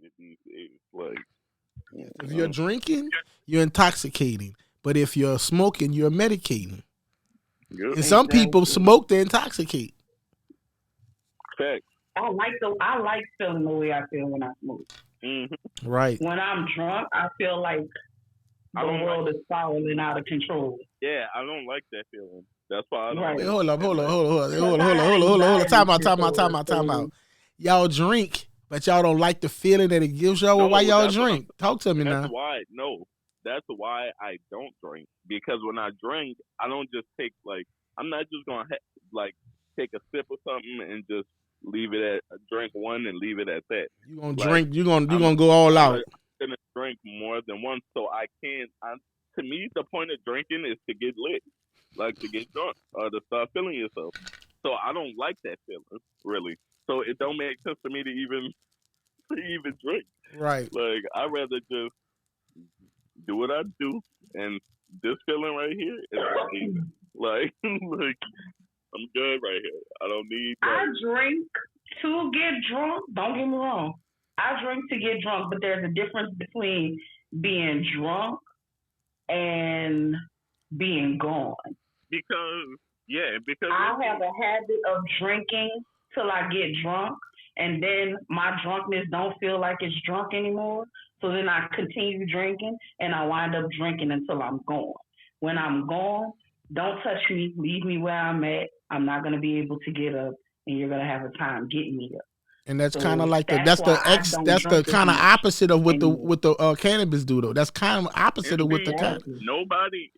intoxicated these days. Like, If you're mm, drinking, you're intoxicating. But if you're smoking, you're medicating. yep, And some people Exactly. smoke to intoxicate. facts. I like feeling the way I feel when I smoke. Hmm. Right. When I'm drunk, I feel like I the don't like. world is spiraling out of control. Yeah, I don't like that feeling. That's why I don't Wait, Right. smoke. hold up, And hold up, like, hold up, hold up, Because hold up, I hold up, have hold up, hold up, hold up. anxiety Time out, time out, disorder, time out, time so out. Y'all drink, but y'all don't like the feeling that it gives y'all. Well, why no, y'all that's what I'm. drink? Talk to me That's now. why no. That's why I don't drink because when I drink, I don't just take like I'm not just gonna like take a sip of something and just leave it at drink one and leave it at that. You gonna Like drink? You I'm gonna go all I'm out? gonna drink more than once, so I can't. To me, the point of drinking is to get lit, like to get drunk or to start feeling yourself. So I don't like that feeling really. So it don't make sense for me to even to even drink. Right. Like I'd rather just do what I do, and this feeling right here is amazing. Like, like I'm good right here. I don't need I like drink to get drunk. Don't get me wrong. I drink to get drunk, but there's a difference between being drunk and being gone. because yeah, because I it's have a habit of drinking till I get drunk, and then my drunkenness don't feel like it's drunk anymore. So then I continue drinking, and I wind up drinking until I'm gone. When I'm gone, don't touch me. Leave me where I'm at. I'm not gonna be able to get up, and you're gonna have a time getting me up. And that's kind of So like that's why I don't that's the drink as kind of much opposite of what the anymore. cannabis do though. That's kind of and opposite of what the see can. Exactly. nobody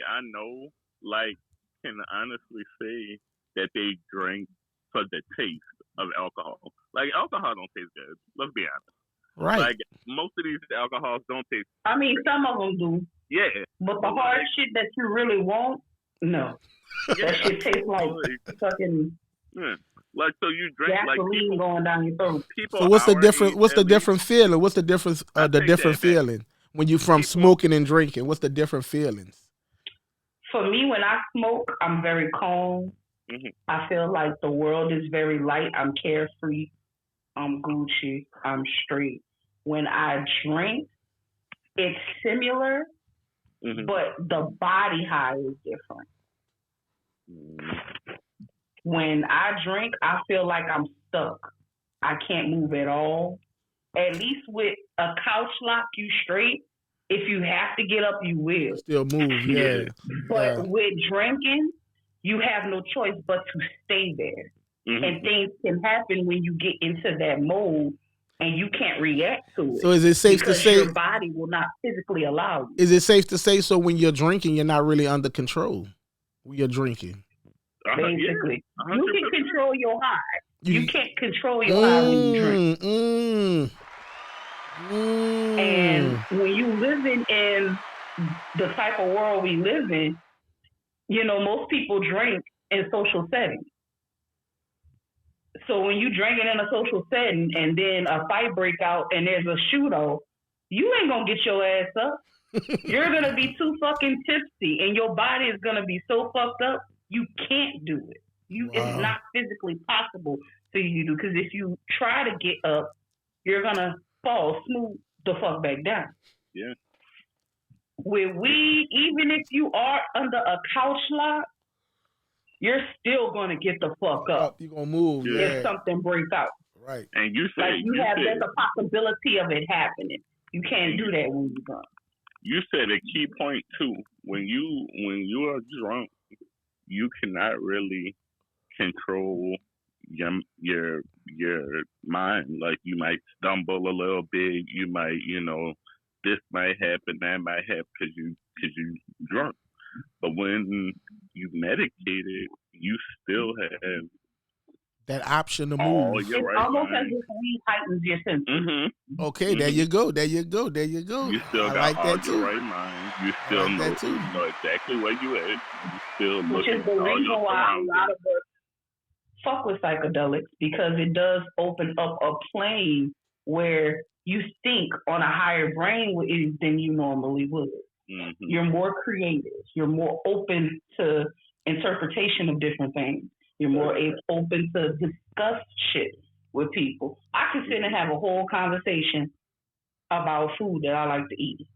I know like can honestly say that they drink for the taste of alcohol. Like alcohol don't taste good. Let's be honest. Right. Like most of these alcohols don't taste I mean, great. some of them do, Yeah, but the but hard like shit that you really want, no. That yeah, shit tastes so like like fucking yeah. Like so you drink like gasoline going down your throat. people So what's the our different? age What's at the least. different feeling? What's the difference? I The take different that back. feeling when you from People smoking and drinking. What's the different feelings? For me, when I smoke, I'm very calm. mhm, I feel like the world is very light. I'm carefree. I'm Gucci. I'm straight. When I drink, it's similar, mhm, but the body high is different. mhm. When I drink, I feel like I'm stuck. I can't move at all. At least with a couch lock, you straight. If you have to get up, you You will. still move, Yeah. yeah, But yeah. with drinking, you have no choice but to stay there. And Mhm. things can happen when you get into that mode and you can't react to So it is it safe to because say? your body will not physically allow you. Is it safe to say so when you're drinking, you're not really under control when you're drinking? Yeah. Basically, you can 100%. control your high. You You can't control your high when you drink. mm, mm, And mm. when you living in the type of world we live in, most people drink in social settings. So when you drinking in a social setting and then a fight break out and there's a shootout, you ain't gonna get your ass up. You're gonna be too fucking tipsy and your body is gonna be so fucked up you can't do it. It's Wow. not physically possible for you to do because if you try to get up, you're gonna fall smooth the fuck back down. Yeah. With weed, even if you are under a couch lock, you're still gonna get the fuck up Up, you gonna move, Yeah. if yeah. something breaks out. Right. And Like there's a possibility of it happening. You can't do that when you're drunk. you said a key point too. When you are drunk, you cannot really control your mind. Like you might stumble a little bit. You might this might happen, that might happen because you drunk. But when you medicated, you still have That option to all move. your It's right almost as mind. if weed heightens your senses. Mhm. Okay, there Mhm. you go. There you go. There you go. You still I got like all that your too. right mind. You I still like know that too. exactly where you at. You still Which looking is the at all reason your why a lot surroundings. of us fuck with psychedelics because it does open up a plane where you think on a higher brain than you normally would. Mhm. You're more creative. You're more open to interpretation of different things. You're more open to discuss shit with people. I can sit and have a whole conversation about food that I like to eat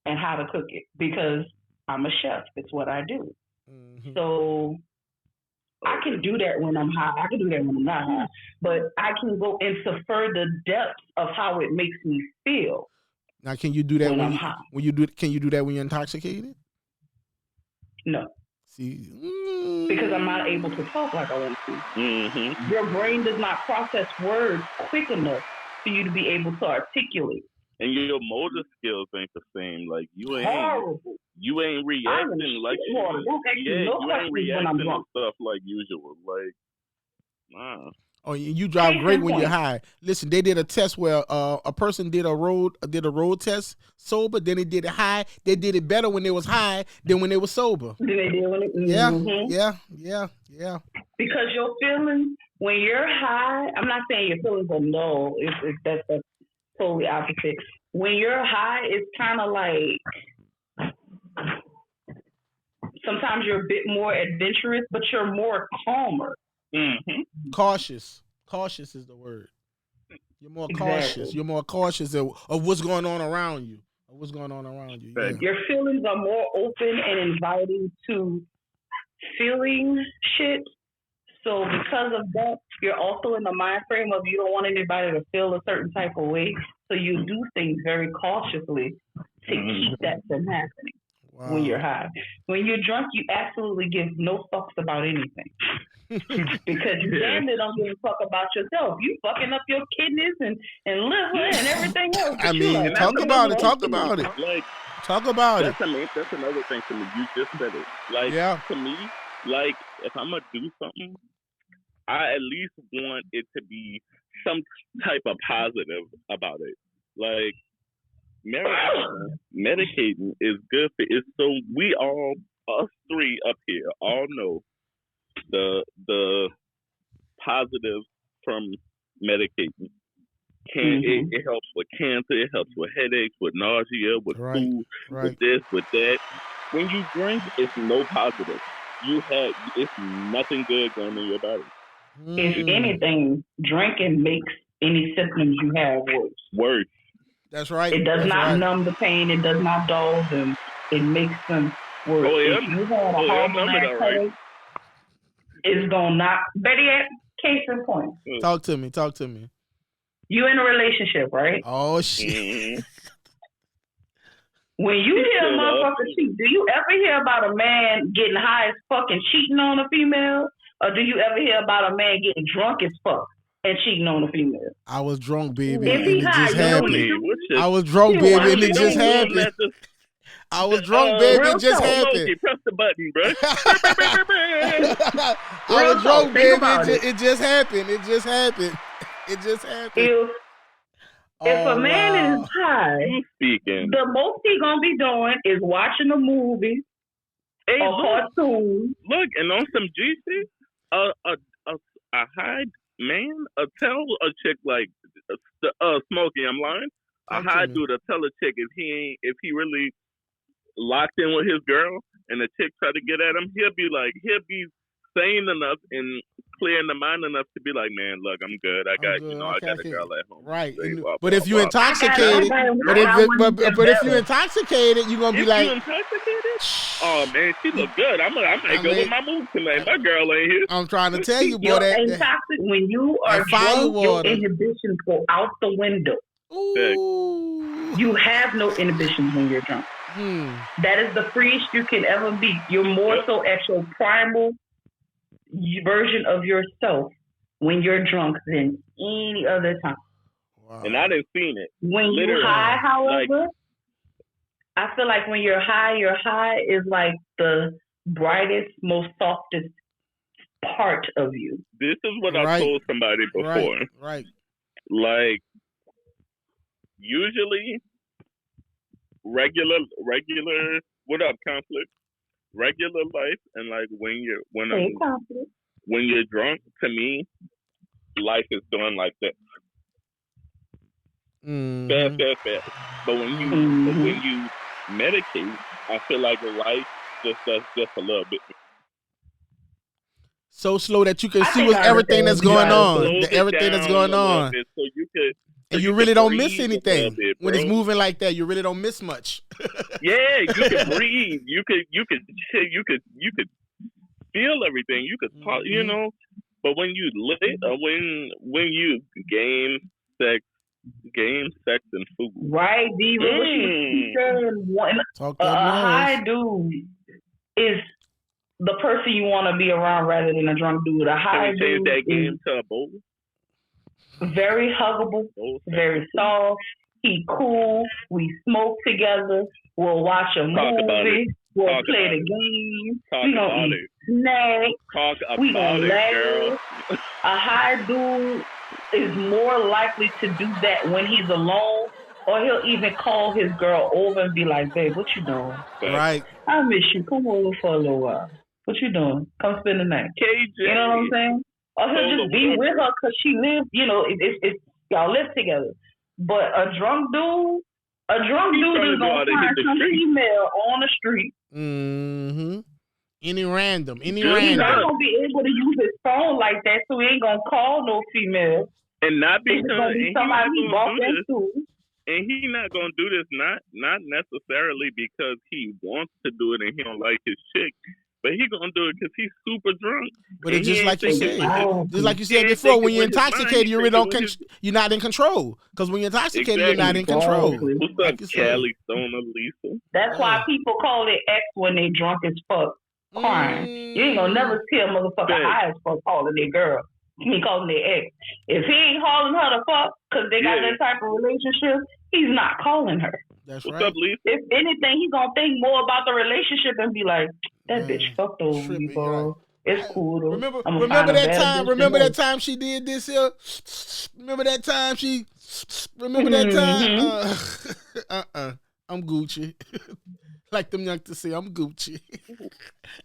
and how to cook it because I'm a chef. It's what I do. Mhm. So I can do that when I'm high. I can do that when I'm not high. But I can go into further depths of how it makes me feel Now, can you do that when I'm high. when you do? Can you do that when you're intoxicated? No, See, because I'm not able to talk like I want to. Mm-hmm. Your brain does not process words quick enough for you to be able to articulate. And your motor skills ain't the same. Like you ain't Horrible. reacting like Don't ask me no you ain't questions when I'm reacting to drunk. stuff like usual. Like, nah. oh, you drive Case great in when you're point. high. Listen, they did a test where a person did a road test sober, then they did it high. They did it better when they was high than when they was sober. Do they deal with it? Yeah, Mhm. yeah. Because your feelings, when you're high, I'm not saying your feelings are low. That's totally opposite. When you're high, it's kind of like sometimes you're a bit more adventurous, but you're more calmer. Mm-hmm. Cautious is the word. You're more cautious. Exactly. You're more cautious of what's going on around you. Yeah. Your feelings are more open and inviting to feeling shit. So because of that, you're also in the mind frame of you don't want anybody to feel a certain type of way. So you do things very cautiously to keep that from happening Wow. when you're high. When you're drunk, you absolutely give no fucks about anything. Because you damn near don't give a fuck about yourself. You fucking up your kidneys and liver and everything else. I mean, talk about it. Like, Talk about it. that's another thing to me. You just said it. Like, Yeah. to me, like, if I'm gonna do something, I at least want it to be some type of positive about it. Like, medicating is good for it. So we all, us three up here, all know the positives from medicating. It helps with cancer, it helps with headaches, with nausea, with food, with this, with that. When you drink, it's no positive. It's nothing good going in your body. If anything, drinking makes any symptoms you have worse. That's right. It does not numb the pain. It does not dull them. It makes them worse. Oh, yeah. If you had a horrible headache, it's gonna knock. Better yet, case in point. Talk to me. You in a relationship, right? Oh shit. Mm-hmm. When you hear a motherfucker cheat, do you ever hear about a man getting high as fuck and cheating on a female? Or do you ever hear about a man getting drunk as fuck and cheating on a female? I was drunk, baby, If and he it high, just you know what happened. I was drunk, baby, and it just happened. I was drunk, baby, it just happened. Press the button, bro. I was drunk, baby, it just happened. It just happened. If a man is high, the most he gonna be doing is watching a movie, a cartoon. Look, and on some G shit, a high man, tell a chick like, Smokey, I'm lying. A high dude will tell a chick if he really locked in with his girl and the chick try to get at him, he'll be sane enough and clear in the mind enough to be like, man, look, I'm good. I got a girl at home. Right. But if you're intoxicated, but if you're intoxicated, you're gonna be like, you intoxicated? Oh man, she look good. I might go with my move tonight. My girl ain't here. I'm trying to tell you, boy, when you are drunk, your inhibitions go out the window. Ooh. You have no inhibitions when you're drunk. That is the freest you can ever be. You're more so at your primal version of yourself when you're drunk than any other time. Wow. And I didn't seen it. When you're high, however, I feel like when your high is like the brightest, most softest part of you. This is what I told somebody before. Right. Like, usually, regular, what up, conflict? Regular life, and like when you're drunk, to me, life is doing like this. Fast. But when you medicate, I feel like life just does just a little bit. So slow that you can I see think what I everything that's understand. going on. Slows it Everything that's down going a little on. bit so you could. And you can really don't miss breathe a little anything. bit, When it's bro. moving like that, you really don't miss much. Yeah, you can breathe. You could feel everything. You could talk. You Mhm. know, but when you lit, or when you sex, game, sex, and food. Right, Diva? What she said, Talk a that high noise. dude is the person you want to be around rather than a drunk dude. A Can high we change dude that is game to a bowl? very huggable, very soft. He cool. We smoke together. We'll watch a Talk about movie. We'll Talk play about the it. game. Talk We gonna about eat it. snacks. Talk We about gonna it, girl. laugh. A high dude is more likely to do that when he's alone, or he'll even call his girl over and be like, "Babe, what you doing? Right. I miss you. Come over for a little while. What you doing? Come spend the night." KJ. You know what I'm saying? Or he'll Solo, just be what up, with bro? her because she lives. You know, it's y'all live together. But a drunk dude He's is trying to gonna go out and find hit the some street. female on the street. Mm-hmm. Any random. Good He's not enough. gonna be able to use his phone like that, so he ain't gonna call no female. And not It's because gonna be and he somebody not he gonna bumped do this. into. And he not gonna do this not necessarily because he wants to do it and he don't like his chick, but he gonna do it because he's super drunk. But And it's he just ain't like you thinking said. with his- Just like you he said ain't before, thinking when you're with his mind, intoxicated, he's you really thinking don't with his- you're not in control. Because when you're intoxicated, you're not in control. Exactly. What's Like up, you said. Callie, Stoner, Lisa? That's why people call it X when they drunk as fuck, crying. You ain't gonna never see a motherfucker Right. high as fuck calling their girl. He calling their ex. If he ain't calling her to fuck because they got Yeah. that type of relationship, he's not calling her. That's What's right. up, Lisa? If anything, he's gonna think more about the relationship and be like, "That Man, bitch fucked over me, tripping, bro. you're right. It's cool though. Remember I'ma find a that better time? bitch Remember than that time she did this here? Remember that time she? Remember that time? I'm Gucci. Like them youngsters say, I'm Gucci.